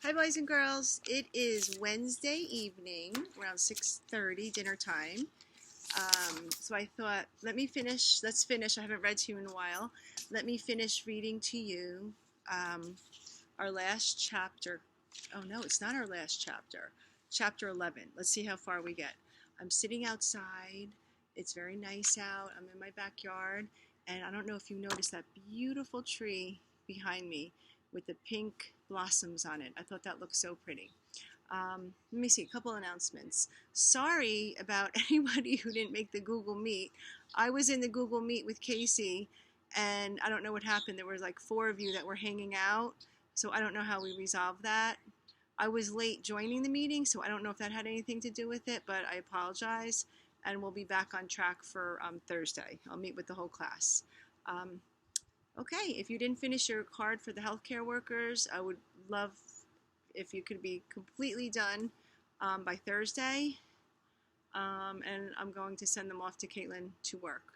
Hi boys and girls, it is Wednesday evening around 6:30 dinner time. So I thought let's finish, I haven't read to you in a while. Let me finish reading to you our last chapter. Oh no, it's not our last chapter. Chapter 11. Let's see how far we get. I'm sitting outside. It's very nice out. I'm in my backyard. And I don't know if you noticed that beautiful tree behind me with the pink blossoms on it. I thought that looked so pretty. Let me see, a couple announcements. Sorry about anybody who didn't make the Google Meet. I was in the Google Meet with Casey, and I don't know what happened. There were like 4 of you that were hanging out, so I don't know how we resolved that. I was late joining the meeting, so I don't know if that had anything to do with it, but I apologize, and we'll be back on track for Thursday. I'll meet with the whole class. Okay, if you didn't finish your card for the healthcare workers, I would love if you could be completely done by Thursday, and I'm going to send them off to Caitlin to work.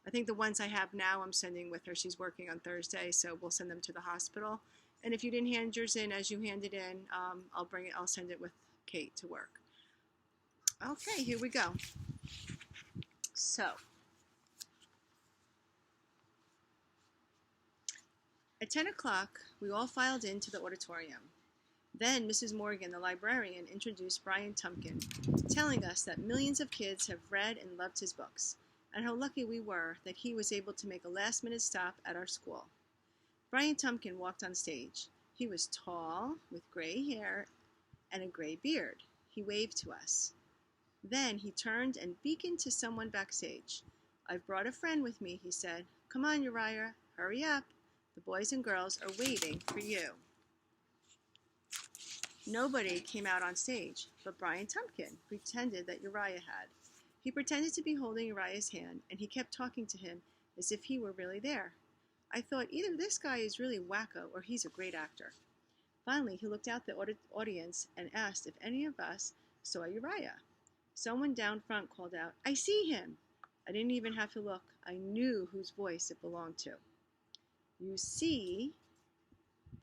I think the ones I have now I'm sending with her. She's working on Thursday, so we'll send them to the hospital. And if you didn't hand yours in as you hand it in, I'll send it with Kate to work. Okay, here we go. So, at 10 o'clock, we all filed into the auditorium. Then Mrs. Morgan, the librarian, introduced Brian Tumpkin, telling us that millions of kids have read and loved his books, and how lucky we were that he was able to make a last-minute stop at our school. Brian Tumpkin walked on stage. He was tall, with gray hair and a gray beard. He waved to us. Then he turned and beckoned to someone backstage. "I've brought a friend with me," he said. "Come on, Uriah, hurry up. The boys and girls are waiting for you." Nobody came out on stage, but Brian Tumpkin pretended that Uriah had. He pretended to be holding Uriah's hand, and he kept talking to him as if he were really there. I thought, either this guy is really wacko or he's a great actor. Finally, he looked out the audience and asked if any of us saw Uriah. Someone down front called out, "I see him." I didn't even have to look. I knew whose voice it belonged to. "You see,"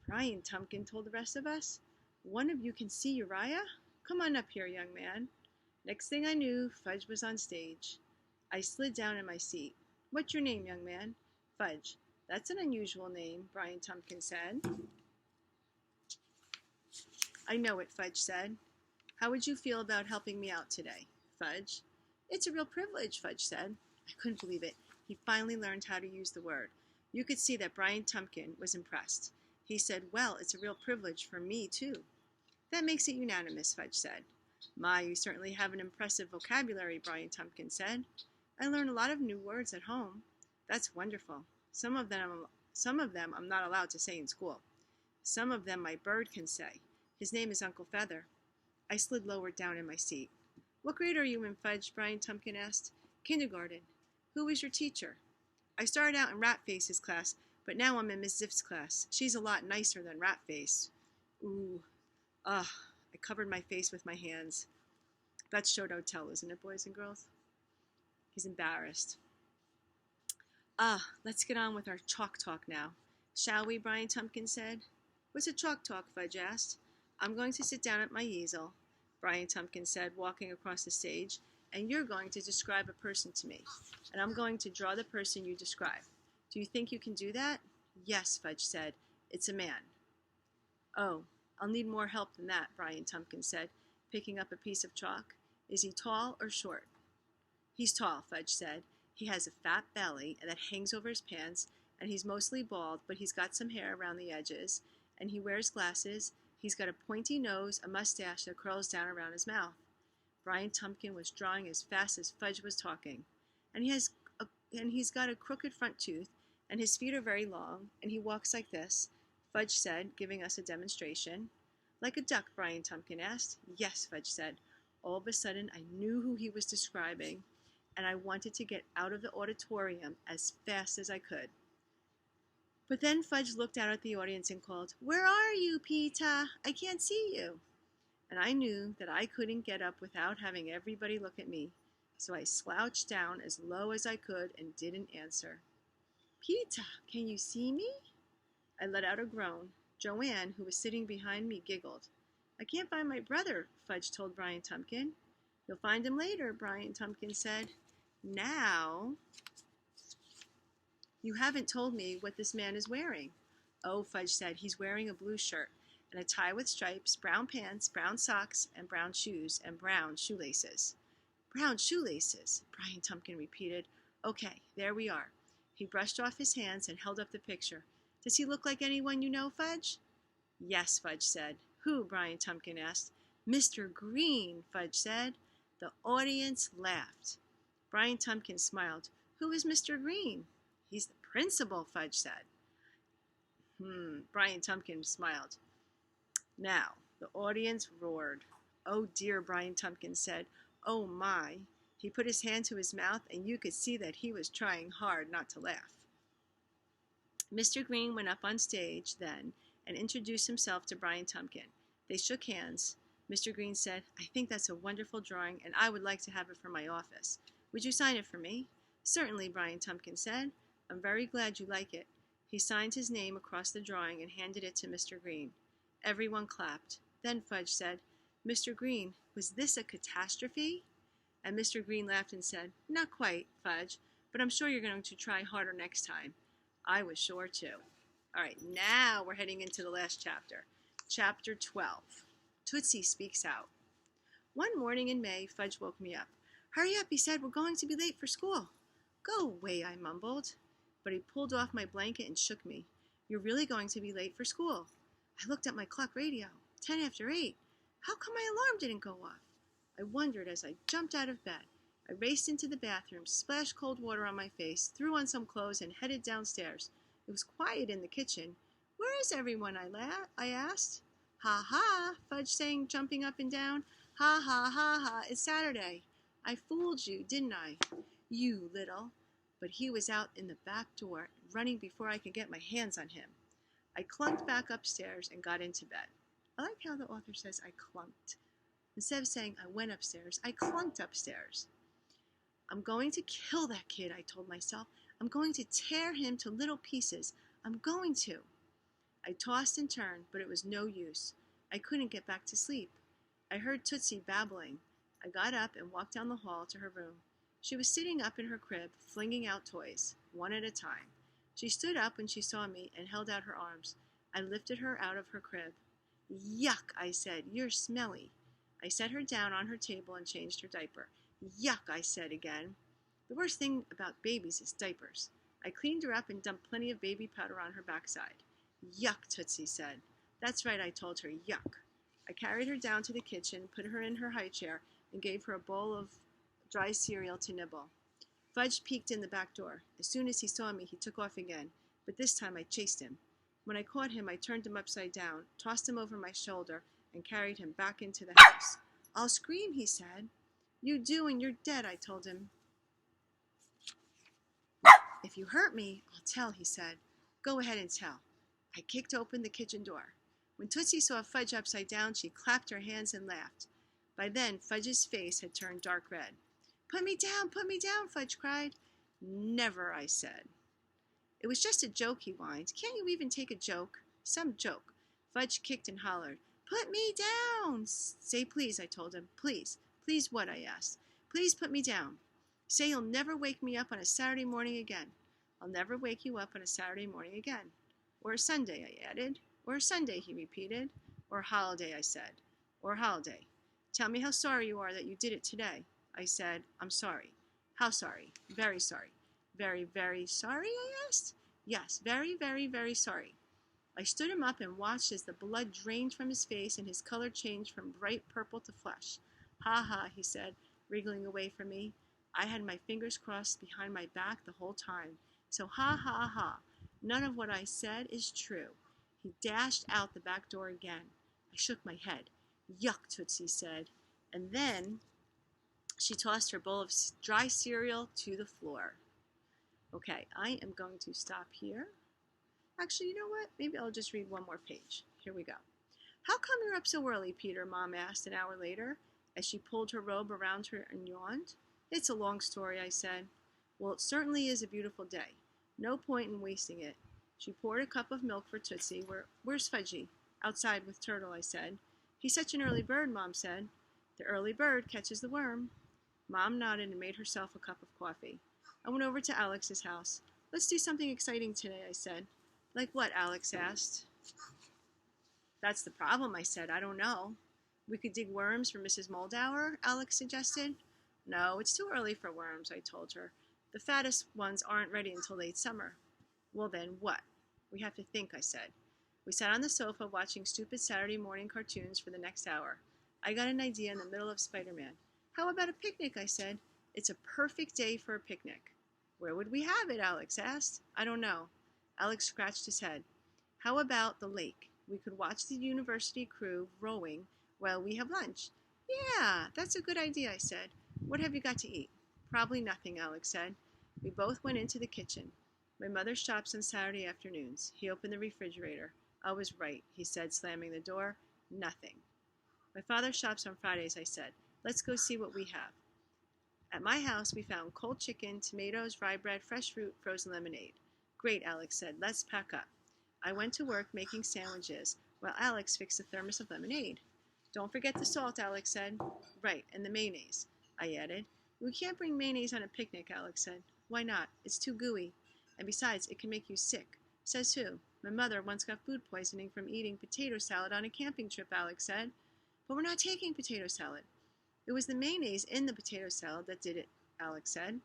Brian Tumpkin told the rest of us, "one of you can see Uriah? Come on up here, young man." Next thing I knew, Fudge was on stage. I slid down in my seat. "What's your name, young man?" "Fudge." "That's an unusual name," Brian Tumpkin said. "I know it," Fudge said. "How would you feel about helping me out today?" "Fudge." "It's a real privilege," Fudge said. I couldn't believe it. He finally learned how to use the word. You could see that Brian Tumpkin was impressed. He said, "Well, it's a real privilege for me, too." "That makes it unanimous," Fudge said. "My, you certainly have an impressive vocabulary," Brian Tumpkin said. "I learn a lot of new words at home." "That's wonderful. Some of them I'm not allowed to say in school. Some of them my bird can say. His name is Uncle Feather." I slid lower down in my seat. "What grade are you in, Fudge?" Brian Tumpkin asked. "Kindergarten." "Who was your teacher?" "I started out in Ratface's class, but now I'm in Miss Ziff's class. She's a lot nicer than Ratface." Ooh. Ugh. I covered my face with my hands. That's show don't tell, isn't it, boys and girls? He's embarrassed. Let's get on with our chalk talk now. "Shall we?" Brian Tumpkin said. "What's a chalk talk?" Fudge asked. "I'm going to sit down at my easel," Brian Tumpkin said, walking across the stage, "and you're going to describe a person to me, and I'm going to draw the person you describe. Do you think you can do that?" "Yes," Fudge said. "It's a man." "Oh, I'll need more help than that," Brian Tumpkin said, picking up a piece of chalk. "Is he tall or short?" "He's tall," Fudge said. "He has a fat belly that hangs over his pants, and he's mostly bald, but he's got some hair around the edges, and he wears glasses. He's got a pointy nose, a mustache that curls down around his mouth." Brian Tumpkin was drawing as fast as Fudge was talking. "And he's got a crooked front tooth, and his feet are very long, and he walks like this," Fudge said, giving us a demonstration. "Like a duck?" Brian Tumpkin asked. "Yes," Fudge said. All of a sudden, I knew who he was describing, and I wanted to get out of the auditorium as fast as I could. But then Fudge looked out at the audience and called, "Where are you, Peter? I can't see you." And I knew that I couldn't get up without having everybody look at me, so I slouched down as low as I could and didn't answer. "Peter, can you see me?" I let out a groan. Joanne, who was sitting behind me, giggled. I can't find my brother, Fudge told Brian Tumpkin. You'll find him later, Brian Tumpkin said. Now, you haven't told me what this man is wearing. Oh, Fudge said, he's wearing a blue shirt and a tie with stripes, brown pants, brown socks, and brown shoes, and brown shoelaces. Brown shoelaces, Brian Tumpkin repeated. Okay, there we are. He brushed off his hands and held up the picture. Does he look like anyone you know, Fudge? Yes, Fudge said. Who? Brian Tumpkin asked. Mr. Green, Fudge said. The audience laughed. Brian Tumpkin smiled. Who is Mr. Green? He's the principal, Fudge said. Brian Tumpkin smiled. Now, the audience roared. Oh dear, Brian Tumpkin said. Oh my. He put his hand to his mouth, and you could see that he was trying hard not to laugh. Mr. Green went up on stage then and introduced himself to Brian Tumpkin. They shook hands. Mr. Green said, I think that's a wonderful drawing, and I would like to have it for my office. Would you sign it for me? Certainly, Brian Tumpkin said. I'm very glad you like it. He signed his name across the drawing and handed it to Mr. Green. Everyone clapped. Then Fudge said, Mr. Green, was this a catastrophe? And Mr. Green laughed and said, Not quite, Fudge, but I'm sure you're going to try harder next time. I was sure too. All right, now we're heading into the last chapter. Chapter 12. Tootsie Speaks Out. One morning in May, Fudge woke me up. Hurry up, he said, we're going to be late for school. Go away, I mumbled. But he pulled off my blanket and shook me. You're really going to be late for school. I looked at my clock radio. 10 after 8. How come my alarm didn't go off? I wondered as I jumped out of bed. I raced into the bathroom, splashed cold water on my face, threw on some clothes, and headed downstairs. It was quiet in the kitchen. Where is everyone? I asked. Ha ha, Fudge sang, jumping up and down. Ha ha ha ha, it's Saturday. I fooled you, didn't I? You little. But he was out in the back door, running before I could get my hands on him. I clunked back upstairs and got into bed. I like how the author says I clunked. Instead of saying I went upstairs, I clunked upstairs. I'm going to kill that kid, I told myself. I'm going to tear him to little pieces. I'm going to. I tossed and turned, but it was no use. I couldn't get back to sleep. I heard Tootsie babbling. I got up and walked down the hall to her room. She was sitting up in her crib, flinging out toys, one at a time. She stood up when she saw me and held out her arms. I lifted her out of her crib. Yuck, I said, you're smelly. I set her down on her table and changed her diaper. Yuck, I said again. The worst thing about babies is diapers. I cleaned her up and dumped plenty of baby powder on her backside. Yuck, Tootsie said. That's right, I told her, yuck. I carried her down to the kitchen, put her in her high chair, and gave her a bowl of dry cereal to nibble. Fudge peeked in the back door. As soon as he saw me, he took off again, but this time I chased him. When I caught him, I turned him upside down, tossed him over my shoulder, and carried him back into the house. I'll scream, he said. You do, and you're dead, I told him. If you hurt me, I'll tell, he said. Go ahead and tell. I kicked open the kitchen door. When Tootsie saw Fudge upside down, she clapped her hands and laughed. By then, Fudge's face had turned dark red. Put me down, Fudge cried. Never, I said. It was just a joke, he whined. Can't you even take a joke? Some joke. Fudge kicked and hollered. Put me down! Say please, I told him. Please. Please what, I asked. Please put me down. Say you'll never wake me up on a Saturday morning again. I'll never wake you up on a Saturday morning again. Or a Sunday, I added. Or a Sunday, he repeated. Or a holiday, I said. Or a holiday. Tell me how sorry you are that you did it today. I said, I'm sorry. How sorry? Very sorry. Very, very sorry, I asked. Yes, very, very, very sorry. I stood him up and watched as the blood drained from his face and his color changed from bright purple to flesh. Ha ha, he said, wriggling away from me. I had my fingers crossed behind my back the whole time. So ha ha ha. None of what I said is true. He dashed out the back door again. I shook my head. Yuck, Tootsie said. And then she tossed her bowl of dry cereal to the floor. Okay, I am going to stop here. Actually, you know what? Maybe I'll just read one more page. Here we go. How come you're up so early, Peter? Mom asked an hour later, as she pulled her robe around her and yawned. It's a long story, I said. Well, it certainly is a beautiful day. No point in wasting it. She poured a cup of milk for Tootsie. Where's Fudgy? Outside with Turtle, I said. He's such an early bird, Mom said. The early bird catches the worm. Mom nodded and made herself a cup of coffee. I went over to Alex's house. Let's do something exciting today, I said. Like what? Alex asked. That's the problem, I said. I don't know. We could dig worms for Mrs. Moldauer, Alex suggested. No, it's too early for worms, I told her. The fattest ones aren't ready until late summer. Well then, what? We have to think, I said. We sat on the sofa watching stupid Saturday morning cartoons for the next hour. I got an idea in the middle of Spider-Man. How about a picnic, I said. It's a perfect day for a picnic. Where would we have it, Alex asked. I don't know. Alex scratched his head. How about the lake? We could watch the university crew rowing while we have lunch. Yeah, that's a good idea, I said. What have you got to eat? Probably nothing, Alex said. We both went into the kitchen. My mother shops on Saturday afternoons. He opened the refrigerator. I was right, he said, slamming the door. Nothing. My father shops on Fridays, I said. Let's go see what we have. At my house, we found cold chicken, tomatoes, rye bread, fresh fruit, frozen lemonade. Great, Alex said. Let's pack up. I went to work making sandwiches while Alex fixed a thermos of lemonade. Don't forget the salt, Alex said. Right, and the mayonnaise, I added. We can't bring mayonnaise on a picnic, Alex said. Why not? It's too gooey. And besides, it can make you sick. Says who? My mother once got food poisoning from eating potato salad on a camping trip, Alex said. But we're not taking potato salad. It was the mayonnaise in the potato salad that did it, Alex said.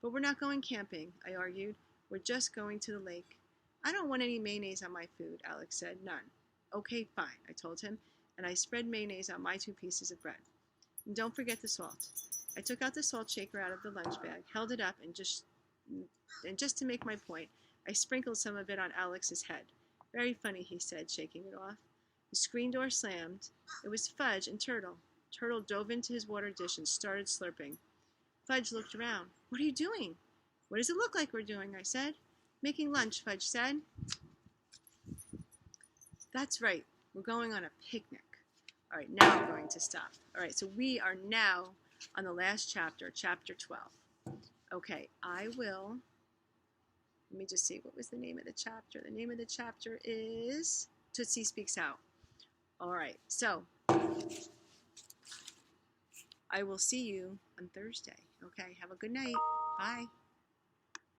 But we're not going camping, I argued. We're just going to the lake. I don't want any mayonnaise on my food, Alex said. None. Okay, fine, I told him, and I spread mayonnaise on my 2 pieces of bread. And don't forget the salt. I took out the salt shaker out of the lunch bag, held it up, and just to make my point, I sprinkled some of it on Alex's head. Very funny, he said, shaking it off. The screen door slammed. It was Fudge and Turtle. Turtle dove into his water dish and started slurping. Fudge looked around. What are you doing? What does it look like we're doing? I said. Making lunch, Fudge said. That's right. We're going on a picnic. All right, now I'm going to stop. All right, so we are now on the last chapter, chapter 12. Okay, let me just see, what was the name of the chapter? The name of the chapter is Tootsie Speaks Out. All right, so I will see you on Thursday. Okay, have a good night. Bye.